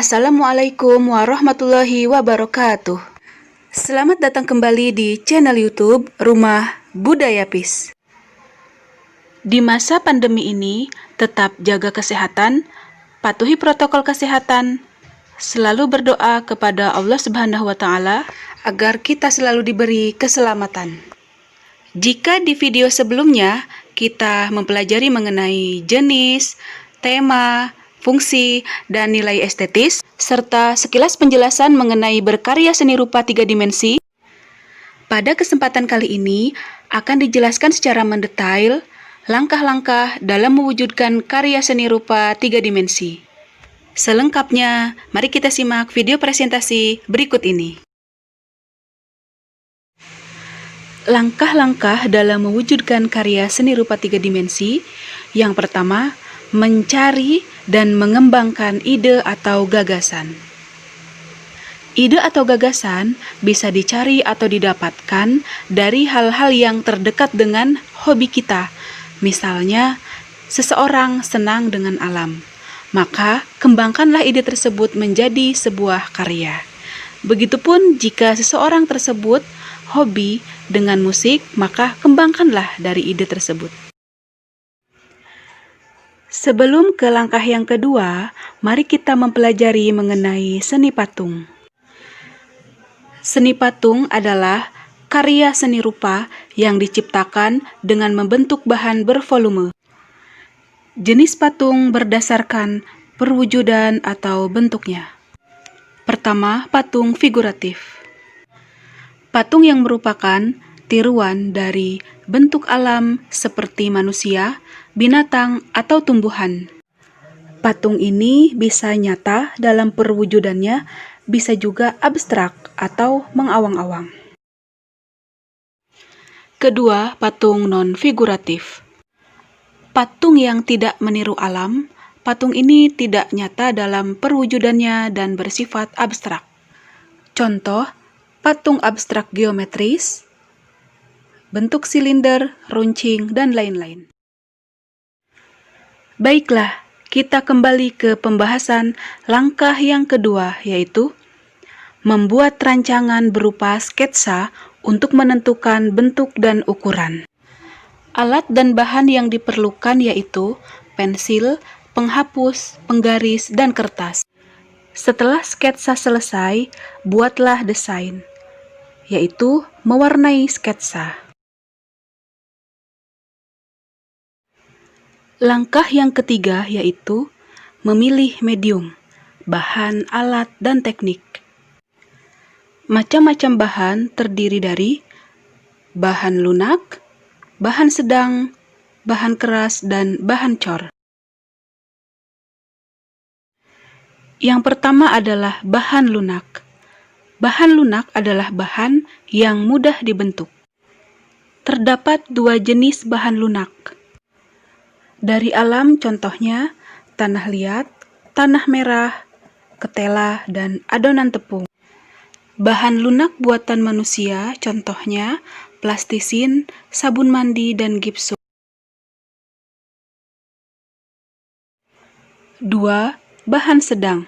Assalamualaikum warahmatullahi wabarakatuh. Selamat datang kembali di channel YouTube Rumah Budaya PIS. Di masa pandemi ini, tetap jaga kesehatan, patuhi protokol kesehatan, selalu berdoa kepada Allah Subhanahu wa Ta'ala agar kita selalu diberi keselamatan. Jika di video sebelumnya kita mempelajari mengenai jenis, tema, fungsi, dan nilai estetis, serta sekilas penjelasan mengenai berkarya seni rupa 3 dimensi, pada kesempatan kali ini akan dijelaskan secara mendetail langkah-langkah dalam mewujudkan karya seni rupa 3 dimensi. Selengkapnya, mari kita simak video presentasi berikut ini. Langkah-langkah dalam mewujudkan karya seni rupa 3 dimensi. Yang pertama, mencari dan mengembangkan ide atau gagasan. Ide atau gagasan bisa dicari atau didapatkan dari hal-hal yang terdekat dengan hobi kita. Misalnya, seseorang senang dengan alam, maka kembangkanlah ide tersebut menjadi sebuah karya. Begitupun jika seseorang tersebut hobi dengan musik, maka kembangkanlah dari ide tersebut. Sebelum ke langkah yang kedua, mari kita mempelajari mengenai seni patung. Seni patung adalah karya seni rupa yang diciptakan dengan membentuk bahan bervolume. Jenis patung berdasarkan perwujudan atau bentuknya. Pertama, patung figuratif. Patung yang merupakan tiruan dari bentuk alam seperti manusia, binatang, atau tumbuhan. Patung ini bisa nyata dalam perwujudannya, bisa juga abstrak atau mengawang-awang. Kedua, patung non-figuratif. Patung yang tidak meniru alam, patung ini tidak nyata dalam perwujudannya dan bersifat abstrak. Contoh, patung abstrak geometris, bentuk silinder, runcing, dan lain-lain. Baiklah, kita kembali ke pembahasan langkah yang kedua, yaitu membuat rancangan berupa sketsa untuk menentukan bentuk dan ukuran. Alat dan bahan yang diperlukan yaitu pensil, penghapus, penggaris, dan kertas. Setelah sketsa selesai, buatlah desain, yaitu mewarnai sketsa. Langkah yang ketiga yaitu memilih medium, bahan, alat, dan teknik. Macam-macam bahan terdiri dari bahan lunak, bahan sedang, bahan keras, dan bahan cor. Yang pertama adalah bahan lunak. Bahan lunak adalah bahan yang mudah dibentuk. Terdapat 2 jenis bahan lunak. Dari alam contohnya tanah liat, tanah merah, ketela, dan adonan tepung. Bahan lunak buatan manusia contohnya plastisin, sabun mandi, dan gipsum. 2. Bahan sedang.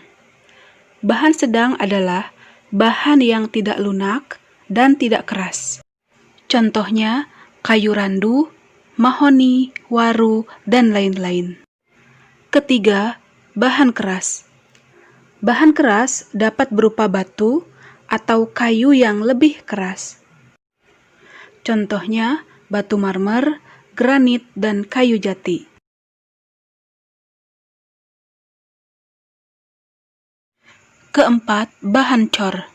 Bahan sedang adalah bahan yang tidak lunak dan tidak keras. Contohnya kayu randu, mahoni, waru, dan lain-lain. Ketiga, bahan keras. Bahan keras dapat berupa batu atau kayu yang lebih keras. Contohnya batu marmer, granit, dan kayu jati. Keempat, bahan cor.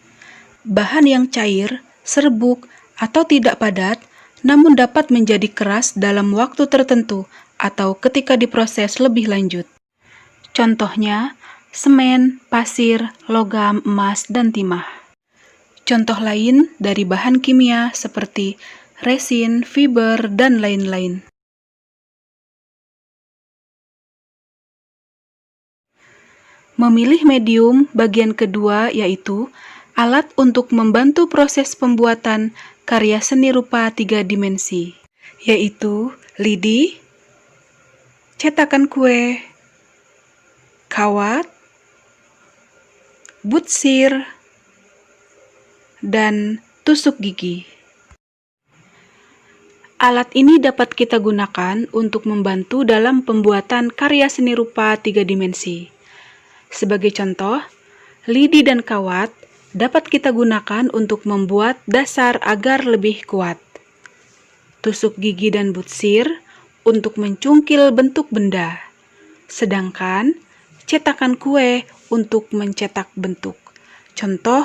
Bahan yang cair, serbuk, atau tidak padat, namun dapat menjadi keras dalam waktu tertentu atau ketika diproses lebih lanjut. Contohnya, semen, pasir, logam, emas, dan timah. Contoh lain dari bahan kimia seperti resin, fiber, dan lain-lain. Memilih medium bagian kedua yaitu alat untuk membantu proses pembuatan karya seni rupa 3 dimensi, yaitu lidi, cetakan kue, kawat, butsir, dan tusuk gigi. Alat ini dapat kita gunakan untuk membantu dalam pembuatan karya seni rupa 3 dimensi. Sebagai contoh, lidi dan kawat dapat kita gunakan untuk membuat dasar agar lebih kuat. Tusuk gigi dan butsir untuk mencungkil bentuk benda. Sedangkan cetakan kue untuk mencetak bentuk. Contoh,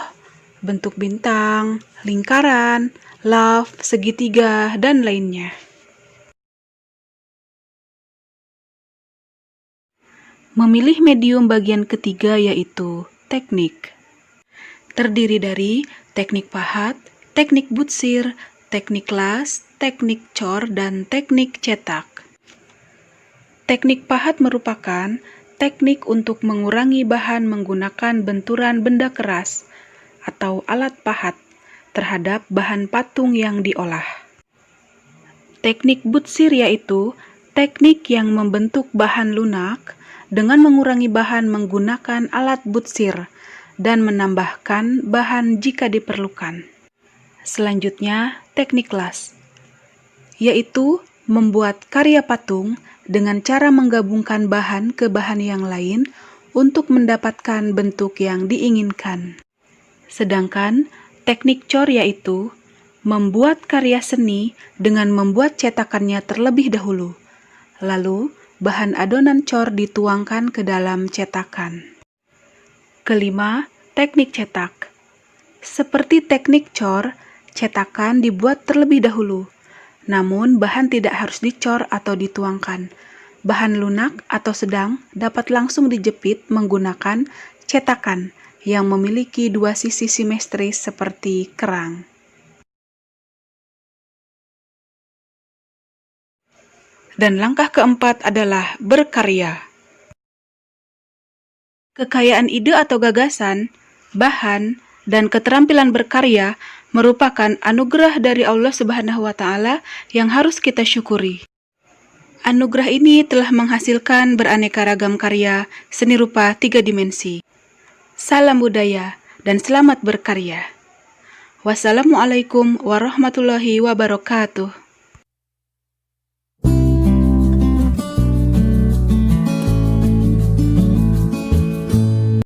bentuk bintang, lingkaran, love, segitiga, dan lainnya. Memilih medium bagian ketiga yaitu teknik. Terdiri dari teknik pahat, teknik butsir, teknik las, teknik cor, dan teknik cetak. Teknik pahat merupakan teknik untuk mengurangi bahan menggunakan benturan benda keras atau alat pahat terhadap bahan patung yang diolah. Teknik butsir yaitu teknik yang membentuk bahan lunak dengan mengurangi bahan menggunakan alat butsir dan menambahkan bahan jika diperlukan. Selanjutnya, teknik las, yaitu membuat karya patung dengan cara menggabungkan bahan ke bahan yang lain untuk mendapatkan bentuk yang diinginkan. Sedangkan teknik cor yaitu membuat karya seni dengan membuat cetakannya terlebih dahulu, lalu bahan adonan cor dituangkan ke dalam cetakan. Kelima, teknik cetak. Seperti teknik cor, cetakan dibuat terlebih dahulu, namun bahan tidak harus dicor atau dituangkan. Bahan lunak atau sedang dapat langsung dijepit menggunakan cetakan yang memiliki dua sisi simetris seperti kerang. Dan langkah keempat adalah berkarya. Kekayaan ide atau gagasan, bahan, dan keterampilan berkarya merupakan anugerah dari Allah Subhanahu wa Ta'ala yang harus kita syukuri. Anugerah ini telah menghasilkan beraneka ragam karya seni rupa 3 dimensi. Salam budaya dan selamat berkarya. Wassalamualaikum warahmatullahi wabarakatuh.